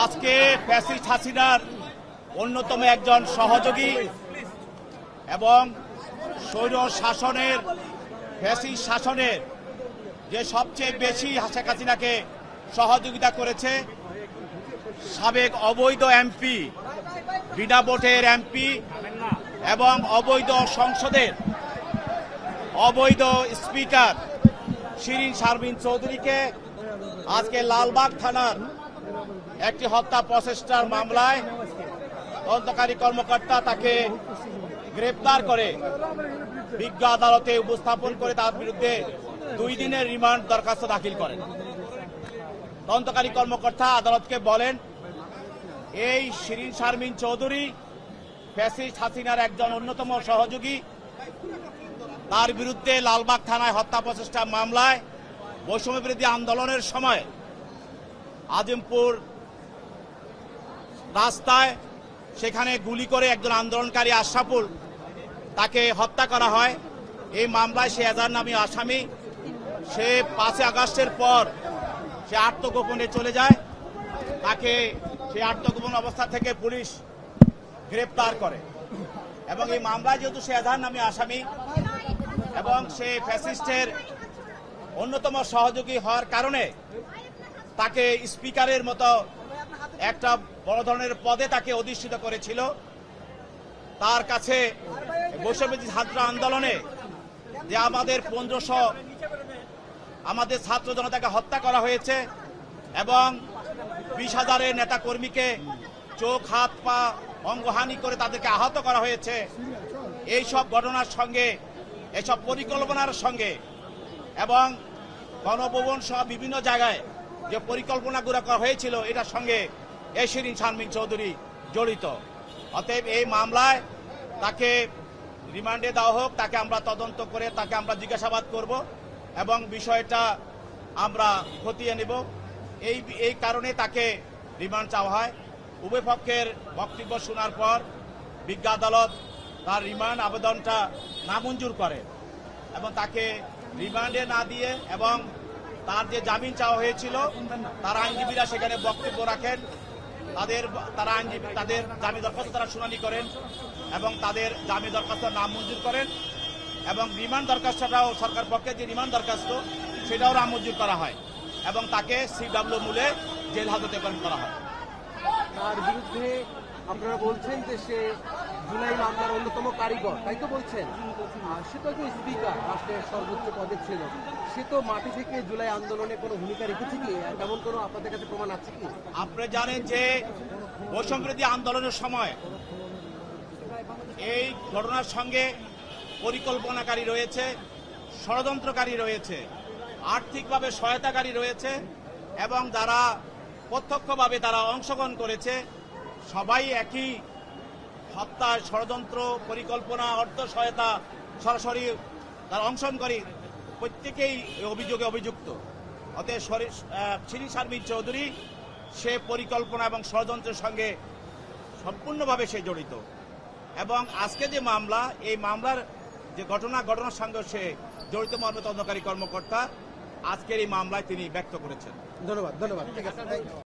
আজকে ফ্যাসিস্ট হাসিনার অন্যতম একজন সহযোগী এবং স্বৈর শাসনের ফ্যাসিস্ট শাসনের যে সবচেয়ে বেশি শেখ হাসিনাকে সহযোগিতা করেছে সাবেক অবৈধ এমপি, বিনা ভোটের এমপি এবং অবৈধ সংসদের অবৈধ স্পিকার শিরিন শারমিন চৌধুরীকে আজকে লালবাগ থানার একটি হত্যা প্রচেষ্টার মামলায় তদন্তকারী কর্মকর্তা তাকে গ্রেপ্তার করে বিজ্ঞ আদালতে উপস্থাপন করে তার বিরুদ্ধে 2 দিনের রিমান্ড দরখাস্ত দাখিল করেন। তদন্তকারী কর্মকর্তা আদালতকে বলেন, এই শিরিন শারমিন চৌধুরী ফ্যাসিস্ট হাসিনার একজন অন্যতম সহযোগী, তার বিরুদ্ধে লালবাগ থানায় হত্যা প্রচেষ্টা মামলায় বৈষম্য বিরোধী আন্দোলনের সময় আজিমপুর রাস্তায় সেখানে গুলি করে একজন আন্দোলনকারী আশরাফুল তাকে হত্যা করা হয়। এই মামলায় সে এজাহার নামী আসামি। সে 5 আগস্টের পর সে আত্মগোপনে চলে যায়। তাকে সে আত্মগোপন অবস্থা থেকে পুলিশ গ্রেপ্তার করে এবং এই মামলায় যেহেতু সে এজাহার নামী আসামি এবং সে ফ্যাসিস্টের অন্যতম সহযোগী হওয়ার কারণে তাকে স্পিকারের মতো একটা বড় ধরনের পদে তাকে অধিষ্ঠিত করেছিল। তার কাছে বৈষম্যবিরোধী ছাত্র আন্দোলনে যে আমাদের 1500 আমাদের ছাত্র জনতাকে হত্যা করা হয়েছে এবং 20,000 নেতা কর্মীকে চোখ, হাত, পা অঙ্গহানি করে তাদেরকে আহত করা হয়েছে, এই সব ঘটনার সঙ্গে এসব পরিকল্পনার সঙ্গে এবং গণভবন সহ বিভিন্ন জায়গায় যে পরিকল্পনাগুলো করা হয়েছিল এটার সঙ্গে এই শিরিন শারমিন চৌধুরী জড়িত। অতএব এই মামলায় তাকে রিমান্ডে দেওয়া হোক, তাকে আমরা তদন্ত করে তাকে আমরা জিজ্ঞাসাবাদ করব এবং বিষয়টা আমরা খতিয়ে নেব। এই কারণে তাকে রিমান্ড চাওয়া হয়। উভয় পক্ষের বক্তব্য শোনার পর বিজ্ঞ আদালত তার রিমান্ড আবেদনটা নামঞ্জুর করে এবং তাকে রিমান্ডে না দিয়ে এবং তার যে জামিন চাওয়া হয়েছিল তার আইনজীবীরা সেখানে বক্তব্য রাখেন। তাদের জামিন দরখাস্ত তারা শুনানি করেন এবং তাদের জামিন দরখাস্ত নামঞ্জুর করেন এবং রিমান্ড দরখাস্তটাও সরকার পক্ষে যে রিমান্ড দরখাস্ত সেটাও নামঞ্জুর করা হয় এবং তাকে সিডব্লিউ মূলে জেল হাজতে প্রেরণ করা হয়। তার বিরুদ্ধে আপনারা বলছেন যে সে জুলাই মামলার অন্যতম কারিগর, তাই তো বলছেন? সে তো একজন স্পিকার, রাষ্ট্রের সর্বোচ্চ পদে ছিল। সে তো মাটি থেকে জুলাই আন্দোলনে কোনো ভূমিকা রেখেছে কি? এমন কোনো আপনাদের কাছে প্রমাণ আছে কি? আপনারা জানেন যে বৈষম্য বিরোধী আন্দোলনের সময় এই ঘটনার সঙ্গে পরিকল্পনাকারী রয়েছে, ষড়যন্ত্রকারী রয়েছে, আর্থিকভাবে সহায়তাকারী রয়েছে এবং যারা প্রত্যক্ষভাবে তারা অংশগ্রহণ করেছে সবাই একই হত্যা, ষড়যন্ত্র, পরিকল্পনা, অর্থ সহায়তা সরাসরি তারা অংশগ্রহণকারী প্রত্যেকেই অভিযোগে অভিযুক্ত। অতএব শিরিন শারমিন চৌধুরী সে পরিকল্পনা এবং ষড়যন্ত্রের সঙ্গে সম্পূর্ণভাবে সে জড়িত এবং আজকে যে মামলা, এই মামলার যে ঘটনার সঙ্গে সে জড়িত মর্মে তদন্তকারী কর্মকর্তা আজকের এই মামলায় তিনি ব্যক্ত করেছেন। ধন্যবাদ। ঠিক আছে।